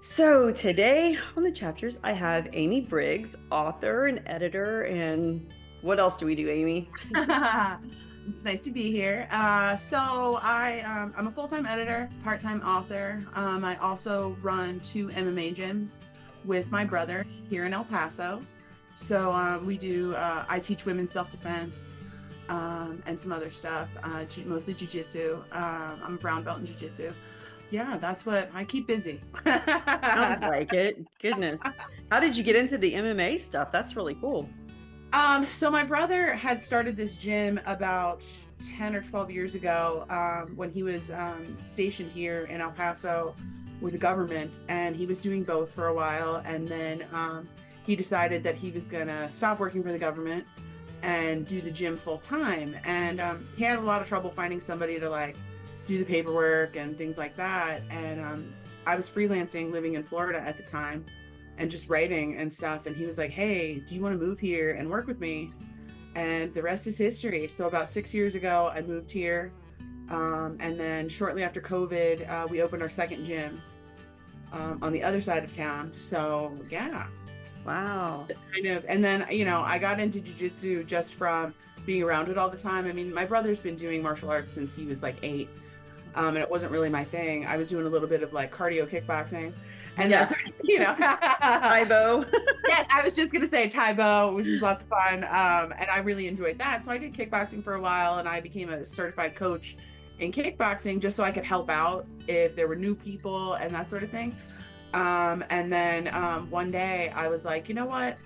So today on the chapters, I have Amy Briggs, author and editor, and what else do we do, Amy? It's nice to be here. I'm a full-time editor, part-time author. I also run two MMA gyms with my brother here in El Paso. I teach women's self-defense and some other stuff, mostly jiu-jitsu. I'm a brown belt in jiu-jitsu. Yeah, that's what I keep busy. Sounds like it. Goodness. How did you get into the MMA stuff? That's really cool. So my brother had started this gym about 10 or 12 years ago when he was stationed here in El Paso with the government, and he was doing both for a while. And then he decided that he was going to stop working for the government and do the gym full time. And he had a lot of trouble finding somebody to do the paperwork and things like that. And I was freelancing living in Florida at the time and just writing and stuff. And he was like, hey, do you want to move here and work with me? And the rest is history. So about 6 years ago, I moved here. And then shortly after COVID, we opened our second gym on the other side of town. So yeah, Wow. and then, I got into jujitsu just from being around it all the time. I mean, my brother's been doing martial arts since he was like 8. And it wasn't really my thing. I was doing a little bit of cardio kickboxing. And Yeah. that's, Tybo. yes, I was just going to say Taibo, which was lots of fun. And I really enjoyed that. So I did kickboxing for a while, and I became a certified coach in kickboxing just so I could help out if there were new people and that sort of thing. And then one day I was like, you know what?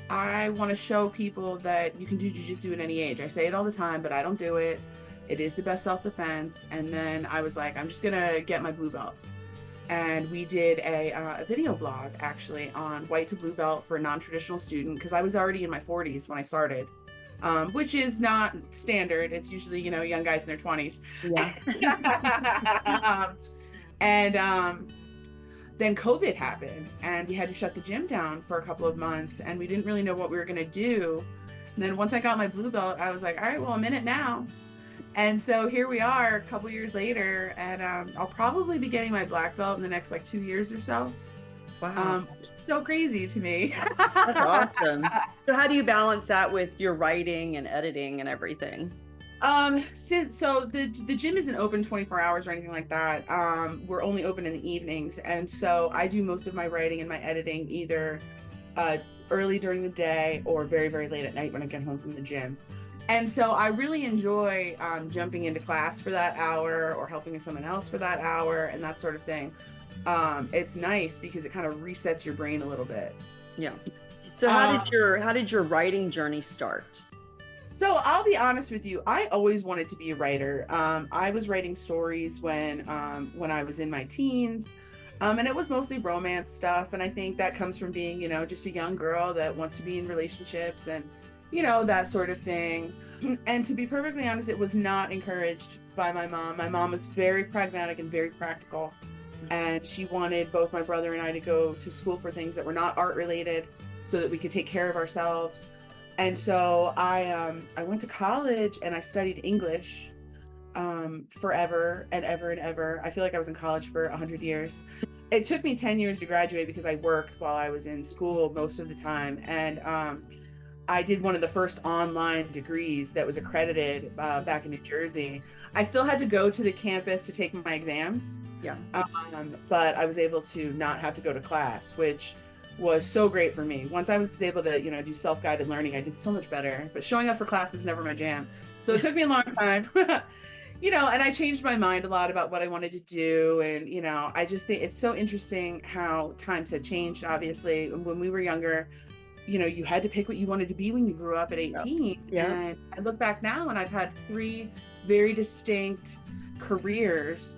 I want to show people that you can do jiu-jitsu at any age. I say it all the time, but I don't do it. It is the best self-defense. And then I was like, I'm just going to get my blue belt. And we did a video blog actually on white to blue belt for a non-traditional student, because I was already in my 40s when I started, which is not standard. It's usually, young guys in their 20s. Yeah. And then COVID happened and we had to shut the gym down for a couple of months, and we didn't really know what we were going to do. And then once I got my blue belt, I was like, all right, well, I'm in it now. And so here we are a couple years later, and I'll probably be getting my black belt in the next 2 years or so. Wow. So crazy to me. That's awesome. So how do you balance that with your writing and editing and everything? So the gym isn't open 24 hours or anything like that. We're only open in the evenings, and so I do most of my writing and my editing either early during the day or very, very late at night when I get home from the gym. And so I really enjoy jumping into class for that hour or helping someone else for that hour and that sort of thing. It's nice because it kind of resets your brain a little bit. Yeah. So how did your writing journey start? So I'll be honest with you, I always wanted to be a writer. I was writing stories when I was in my teens. And it was mostly romance stuff. And I think that comes from being, just a young girl that wants to be in relationships and that sort of thing. And to be perfectly honest, it was not encouraged by my mom. My mom was very pragmatic and very practical. And she wanted both my brother and I to go to school for things that were not art related so that we could take care of ourselves. And so I went to college and I studied English forever and ever and ever. I feel like I was in college for 100 years. It took me 10 years to graduate because I worked while I was in school most of the time. And I did one of the first online degrees that was accredited back in New Jersey. I still had to go to the campus to take my exams. Yeah. But I was able to not have to go to class, which was so great for me. Once I was able to, do self-guided learning, I did so much better. But showing up for class was never my jam. So it took me a long time. And I changed my mind a lot about what I wanted to do. And, I just think it's so interesting how times have changed, obviously. When we were younger, you had to pick what you wanted to be when you grew up at 18. Yeah. And I look back now and I've had 3 very distinct careers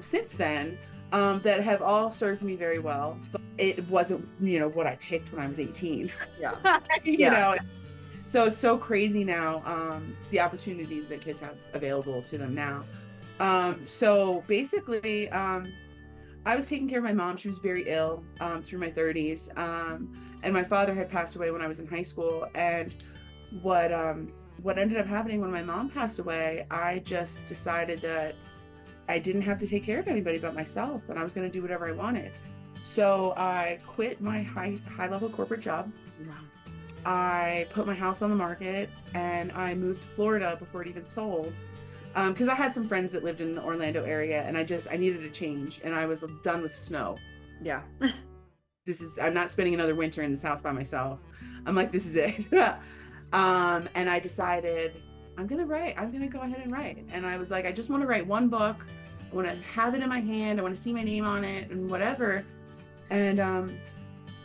since then that have all served me very well. But it wasn't, what I picked when I was 18. Yeah. So it's so crazy now, the opportunities that kids have available to them now. So basically, I was taking care of my mom. She was very ill through my 30s. And my father had passed away when I was in high school. And what ended up happening when my mom passed away, I just decided that I didn't have to take care of anybody but myself, and I was going to do whatever I wanted. So I quit my high level corporate job. Wow. I put my house on the market and I moved to Florida before it even sold. Because I had some friends that lived in the Orlando area and I needed a change and I was done with snow. Yeah. I'm not spending another winter in this house by myself. I'm like, this is it. And I decided I'm going to write. I'm going to go ahead and write. And I was like, I just want to write one book. I want to have it in my hand. I want to see my name on it and whatever. And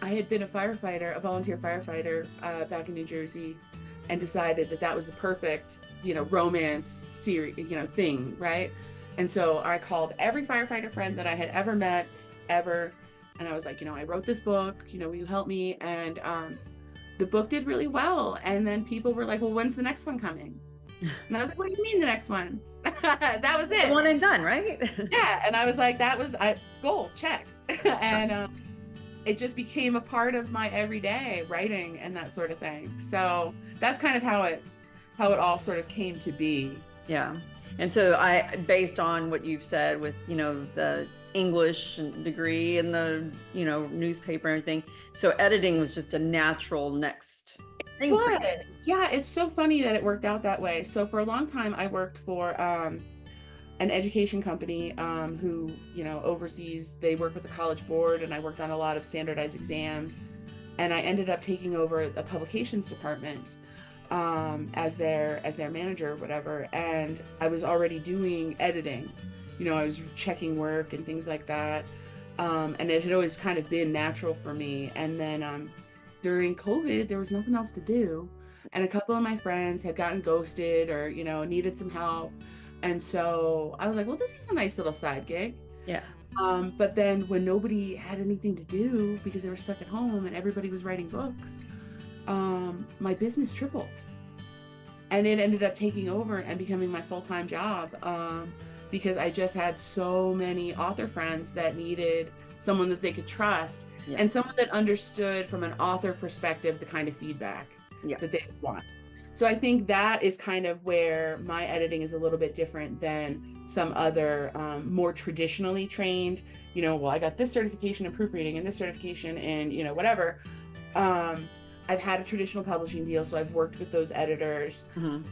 I had been a firefighter, a volunteer firefighter back in New Jersey, and decided that that was the perfect, romance series, thing, right? And so I called every firefighter friend that I had ever met, ever. And I was like, I wrote this book, will you help me? And the book did really well. And then people were like, well, when's the next one coming? And I was like, what do you mean the next one? That was it. One and done, right? Yeah. And I was like, goal, check. And it just became a part of my everyday writing and that sort of thing. So that's kind of how it all sort of came to be. Yeah. And so based on what you've said with, the English degree and the, newspaper and everything. So editing was just a natural next thing. Yeah, it's so funny that it worked out that way. So for a long time, I worked for an education company who, oversees, they work with the College Board, and I worked on a lot of standardized exams. And I ended up taking over the publications department as their manager or whatever. And I was already doing editing. I was checking work and things like that. And it had always kind of been natural for me. And then during COVID, there was nothing else to do. And a couple of my friends had gotten ghosted or, needed some help. And so I was like, well, this is a nice little side gig. Yeah. But then when nobody had anything to do because they were stuck at home and everybody was writing books, my business tripled. And it ended up taking over and becoming my full-time job. Because I just had so many author friends that needed someone that they could trust and someone that understood from an author perspective the kind of feedback that they want. So I think that is kind of where my editing is a little bit different than some other more traditionally trained, well, I got this certification in proofreading and this certification in, whatever. I've had a traditional publishing deal, so I've worked with those editors. Mm-hmm.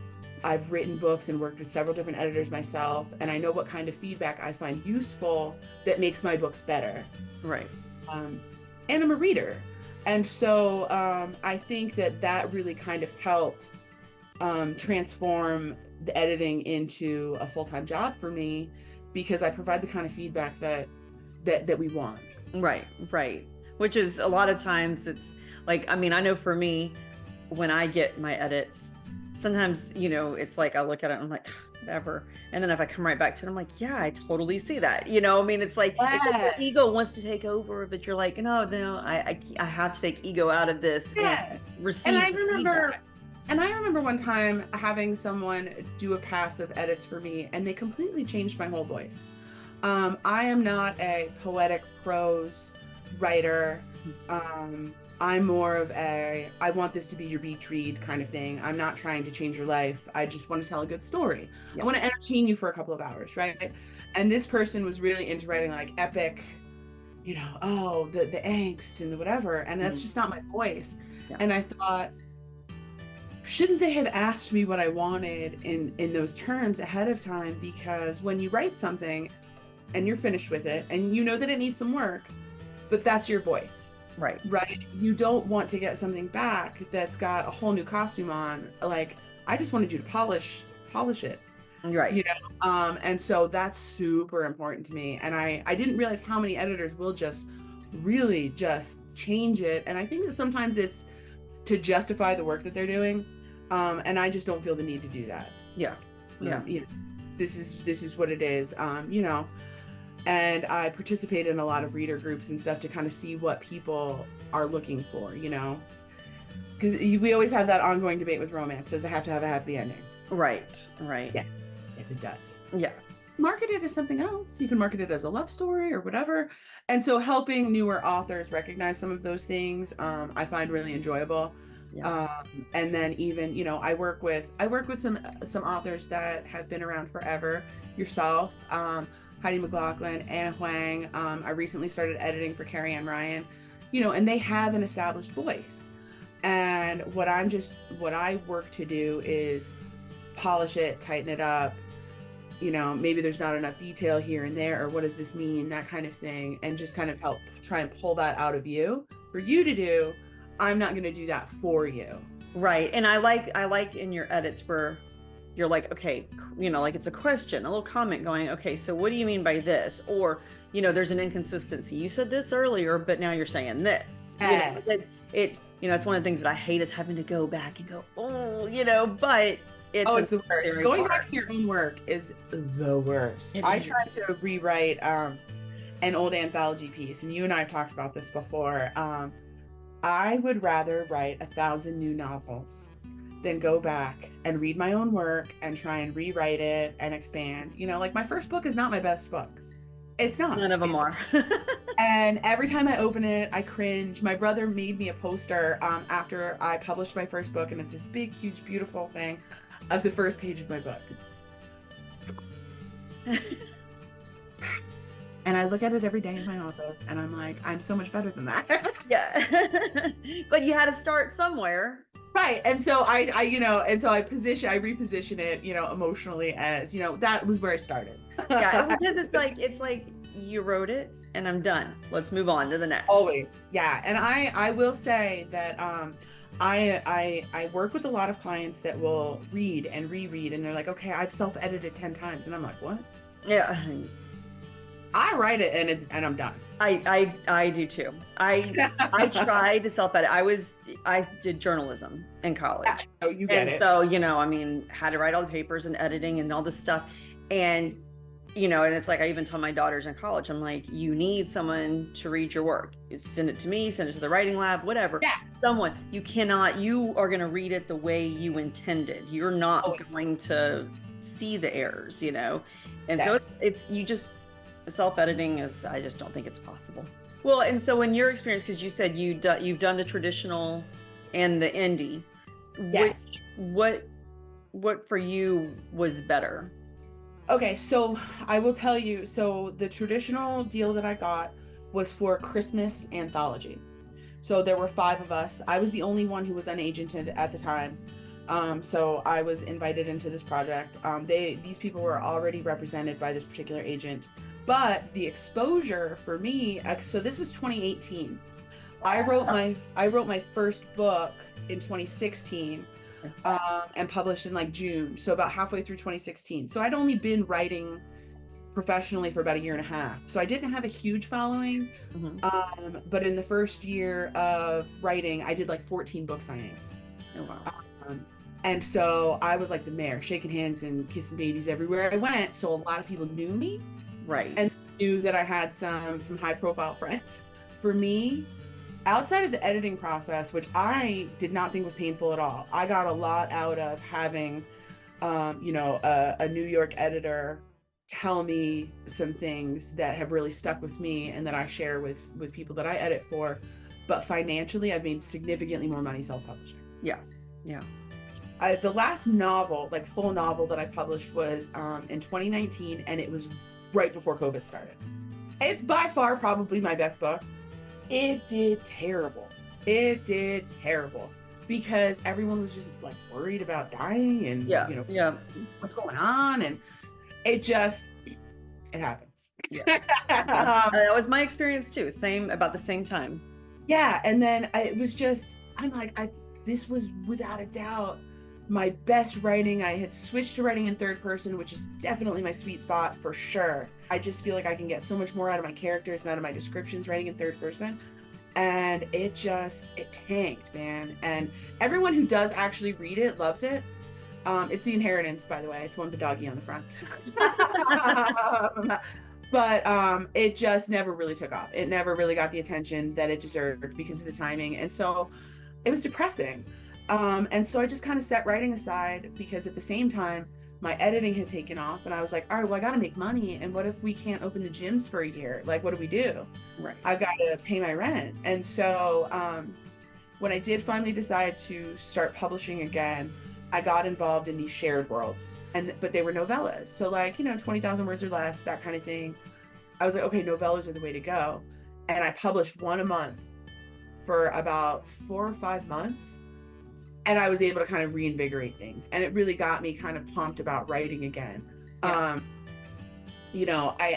I've written books and worked with several different editors myself, and I know what kind of feedback I find useful that makes my books better. Right. And I'm a reader. And so I think that really kind of helped transform the editing into a full-time job for me, because I provide the kind of feedback that we want. Right. Which is a lot of times it's like, I know for me, when I get my edits, sometimes, it's like I look at it and I'm like, whatever. And then if I come right back to it, I'm like, yeah, I totally see that. It's like, it's like the ego wants to take over, but you're like, no, I have to take ego out of this and receive feedback. And I remember one time having someone do a pass of edits for me, and they completely changed my whole voice. I am not a poetic prose writer. I'm more of I want this to be your beach read kind of thing. I'm not trying to change your life. I just want to tell a good story. I want to entertain you for a couple of hours, right? And this person was really into writing like epic, the angst and the whatever. And that's just not my voice. Yeah. And I thought, shouldn't they have asked me what I wanted in those terms ahead of time? Because when you write something and you're finished with it and you know that it needs some work, but that's your voice. Right. You don't want to get something back that's got a whole new costume on. Like, I just wanted you to polish it. Right. And so that's super important to me. And I didn't realize how many editors will just really just change it. And I think that sometimes it's to justify the work that they're doing. And I just don't feel the need to do that. Yeah. Yeah. This is what it is. And I participate in a lot of reader groups and stuff to kind of see what people are looking for, because we always have that ongoing debate with romance. Does it have to have a happy ending? Right. Yeah. Yes, it does. Yeah. Market it as something else. You can market it as a love story or whatever. And so helping newer authors recognize some of those things, I find really enjoyable. Yeah. And then even, I work with some authors that have been around forever, yourself. Heidi McLaughlin, Anna Huang. I recently started editing for Carrie Ann Ryan, and they have an established voice. And what I work to do is polish it, tighten it up. Maybe there's not enough detail here and there, or what does this mean, that kind of thing, and just kind of help try and pull that out of you for you to do. I'm not going to do that for you. Right. And I like in your edits where you're like, okay, like it's a question, a little comment going, okay, so what do you mean by this? Or, there's an inconsistency. You said this earlier, but now you're saying this. It's one of the things that I hate is having to go back and go, but it's the worst. Going back to your own work is the worst. I tried to rewrite an old anthology piece, and you and I have talked about this before. I would rather write 1,000 new novels than go back and read my own work and try and rewrite it and expand. Like my first book is not my best book. It's not. None of them are. And every time I open it, I cringe. My brother made me a poster after I published my first book, and it's this big, huge, beautiful thing of the first page of my book. And I look at it every day in my office, and I'm like, I'm so much better than that. Yeah. But you had to start somewhere. Right. And so I reposition it, emotionally as, that was where I started. Yeah, because it's like you wrote it and I'm done. Let's move on to the next. Always. Yeah. And I will say that I work with a lot of clients that will read and reread, and they're like, okay, I've self-edited 10 times. And I'm like, what? Yeah. I write it and I'm done. I do too. I tried to self-edit. I did journalism in college. Yeah, so you get it. So, had to write all the papers and editing and all this stuff. And, and it's like, I even tell my daughters in college, I'm like, you need someone to read your work. You send it to me, send it to the writing lab, whatever. Yeah. Someone, you are going to read it the way you intended. You're not going to see the errors, And yes. So it's you just, self-editing I just don't think it's possible. Well, and so in your experience, because you said you've done the traditional and the indie, yes. What for you was better? Okay, so I will tell you, so the traditional deal that I got was for Christmas anthology. So there were 5 of us. I was the only one who was unagented at the time. So I was invited into this project. These people were already represented by this particular agent. But the exposure for me, so this was 2018. I wrote my first book in 2016, and published in like June. So about halfway through 2016. So I'd only been writing professionally for about a year and a half. So I didn't have a huge following. Mm-hmm. But in the first year of writing, I did like 14 book signings. Oh, wow. And so I was like the mayor, shaking hands and kissing babies everywhere I went. So a lot of people knew me. Right. And knew that I had some high profile friends. For me, outside of the editing process, which I did not think was painful at all, I got a lot out of having, a New York editor tell me some things that have really stuck with me and that I share with people that I edit for. But financially, I've made significantly more money self-publishing. Yeah. Yeah. The last novel, like full novel that I published was in 2019, and it was right before COVID started. It's by far probably my best book. It did terrible. Because everyone was just like worried about dying and what's going on, and it happens. Yeah. That was my experience too. About the same time. Yeah, and then it was just, I'm like, this was without a doubt my best writing. I had switched to writing in third person, which is definitely my sweet spot for sure. I just feel like I can get so much more out of my characters and out of my descriptions writing in third person. And it tanked, man. And everyone who does actually read it loves it. It's The Inheritance, by the way. It's one with the doggy on the front. But it just never really took off. It never really got the attention that it deserved because of the timing. And so it was depressing. And so I just kind of set writing aside, because at the same time, my editing had taken off, and I was like, all right, well, I got to make money. And what if we can't open the gyms for a year? Like, what do we do? Right. I've got to pay my rent. And so when I did finally decide to start publishing again, I got involved in these shared worlds, but they were novellas. So like, 20,000 words or less, that kind of thing. I was like, okay, novellas are the way to go. And I published one a month for about 4 or 5 months. And I was able to kind of reinvigorate things. And it really got me kind of pumped about writing again. Yeah.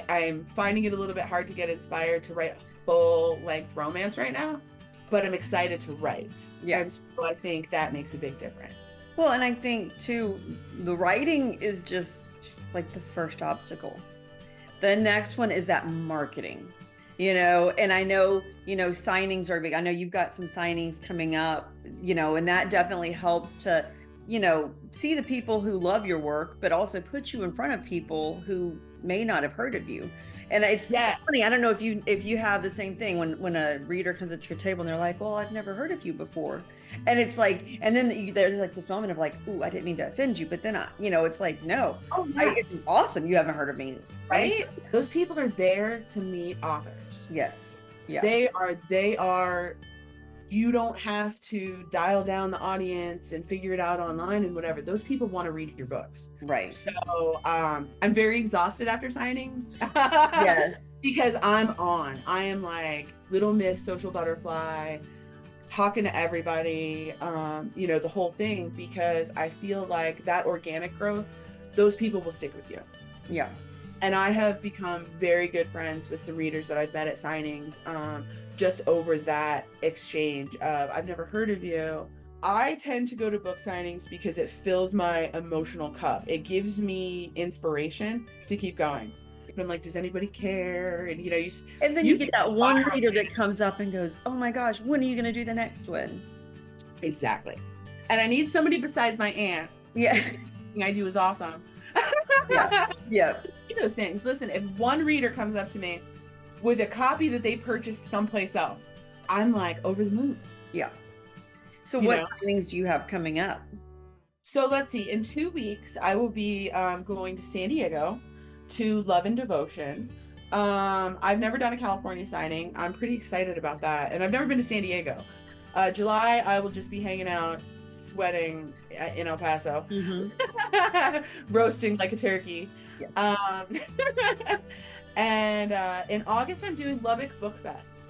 I'm finding it a little bit hard to get inspired to write a full length romance right now, but I'm excited to write. Yeah. And so I think that makes a big difference. Well, and I think too, the writing is just like the first obstacle. The next one is that marketing, and I know, signings are big. I know you've got some signings coming up, and that definitely helps to, see the people who love your work, but also put you in front of people who may not have heard of you. And it's funny. I don't know if you have the same thing when a reader comes at your table and they're like, well, I've never heard of you before. And it's like, and then there's like this moment of like, ooh, I didn't mean to offend you. But then, it's like, no, it's awesome. You haven't heard of me. Right? Those people are there to meet authors. Yes. Yeah. They are, you don't have to dial down the audience and figure it out online and whatever. Those people want to read your books. Right. So I'm very exhausted after signings. Yes. Because I am like Little Miss Social Butterfly, talking to everybody, the whole thing, because I feel like that organic growth, those people will stick with you. Yeah. And I have become very good friends with some readers that I've met at signings, just over that exchange of, I've never heard of you. I tend to go to book signings because it fills my emotional cup. It gives me inspiration to keep going. I'm like, does anybody care? And and then you get that one reader that comes up and goes, oh my gosh, when are you going to do the next one? Exactly. And I need somebody besides my aunt. Yeah. Everything I do is awesome. Yeah. Those things. Listen, if one reader comes up to me with a copy that they purchased someplace else, I'm like over the moon. Yeah. So what signings do you have coming up? So let's see. In 2 weeks, I will be going to San Diego to Love and Devotion. I've never done a California signing. I'm pretty excited about that. And I've never been to San Diego. July, I will just be hanging out, sweating in El Paso, roasting like a turkey. Yes. And in August, I'm doing Lubbock Book Fest,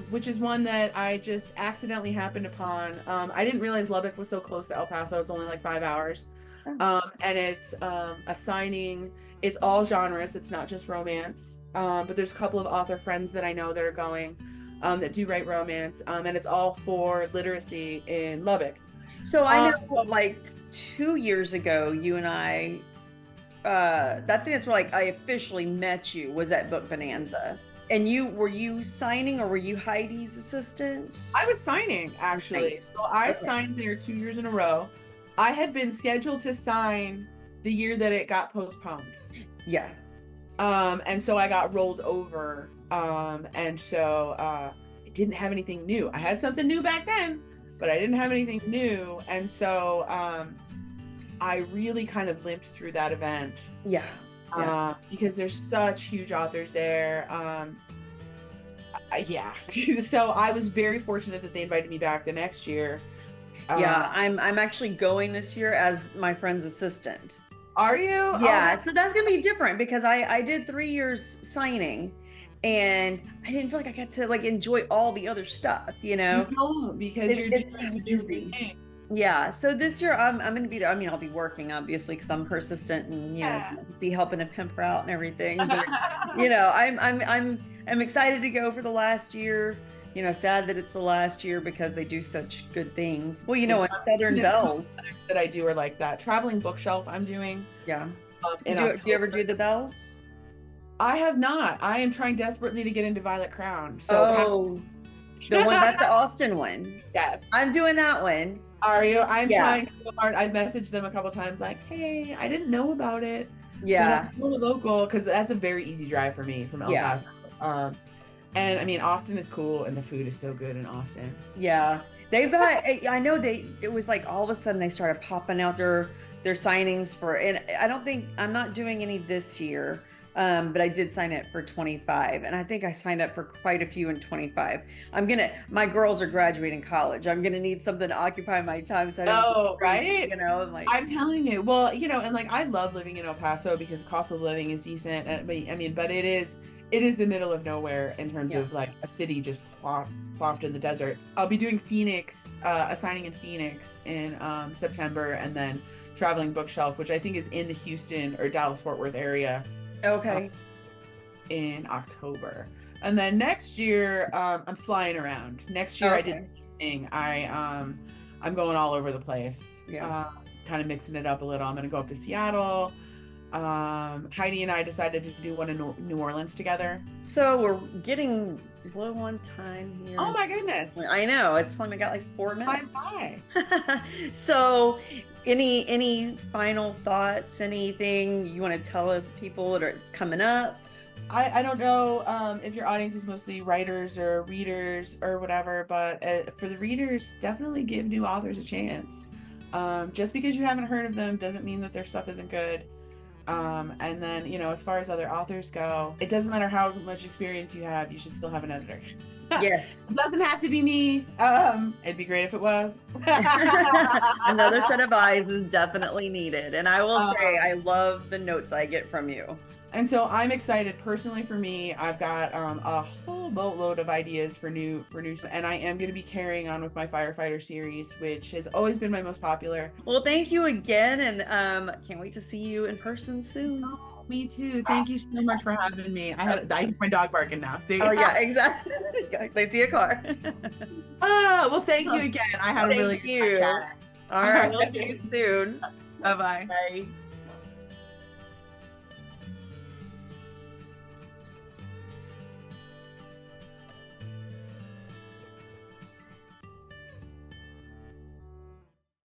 which is one that I just accidentally happened upon. I didn't realize Lubbock was so close to El Paso. It's only like 5 hours. And it's a signing. It's all genres. It's not just romance. But there's a couple of author friends that I know that are going, that do write romance. And it's all for literacy in Lubbock. So I know like 2 years ago, you and I, that thing that's like I officially met you was at Book Bonanza. And were you signing, or were you Heidi's assistant? I was signing, actually. Nice. So I signed there 2 years in a row. I had been scheduled to sign the year that it got postponed. Yeah. And so I got rolled over. And so I didn't have anything new. I had something new back then, but I didn't have anything new. And so I really kind of limped through that event. Yeah. Because there's such huge authors there. So I was very fortunate that they invited me back the next year. I'm actually going this year as my friend's assistant. Are you? Yeah. So that's gonna be different because I did 3 years signing, and I didn't feel like I got to like enjoy all the other stuff. You don't, because it's busy. Yeah. So this year I'm going to be there. I mean, I'll be working obviously because I'm her assistant, and be helping to pimp her out and everything. But, I'm excited to go for the last year. Sad that it's the last year because they do such good things. Well, in Southern Bells that I do are like that. Traveling bookshelf I'm doing. Yeah. Do you ever do the Bells? I have not. I am trying desperately to get into Violet Crown. So the one, that's the Austin one. Yeah. I'm doing that one. Are you? I'm trying so hard. I've messaged them a couple times like, hey, I didn't know about it. Yeah. But I'm local, because that's a very easy drive for me from El Paso. And I mean, Austin is cool, and the food is so good in Austin. Yeah. They've got, I know it was like all of a sudden they started popping out their signings for, and I'm not doing any this year. But I did sign up for 25, and I think I signed up for quite a few in 25. My girls are graduating college. I'm gonna need something to occupy my time so I don't get Oh, crazy, right. like, I'm telling you. Well, and like I love living in El Paso because cost of living is decent. But I mean, but it is the middle of nowhere in terms yeah. of like a city just plopped in the desert. I'll be doing Phoenix, assigning in Phoenix in September, and then traveling bookshelf, which I think is in the Houston or Dallas Fort Worth area, uh, Okay. in October. And then next year, I'm flying around. Next year, I did Okay. the same thing. I'm going all over the place, Yeah. kind of mixing it up a little. I'm going to go up to Seattle. Heidi and I decided to do one in New Orleans together. So we're getting low on time here. Oh my goodness. I know. It's telling me I got like 4 minutes. Bye. So any final thoughts, anything you want to tell people that it's coming up? I don't know if your audience is mostly writers or readers or whatever, but for the readers, definitely give new authors a chance. Just because you haven't heard of them doesn't mean that their stuff isn't good. And then, as far as other authors go, it doesn't matter how much experience you have, you should still have an editor. Yes. It doesn't have to be me. It'd be great if it was. Another set of eyes is definitely needed. And I will say, I love the notes I get from you. And so I'm excited personally. For me, I've got a whole boatload of ideas for new, and I am going to be carrying on with my firefighter series, which has always been my most popular. Well, thank you again, and can't wait to see you in person soon. Oh, me too. Thank you so much for having me. I hear my dog barking now. See? Oh yeah, exactly. They see a car. Well, thank you again. I had a really good you. chat. All right, we'll see you soon. Bye-bye. Bye.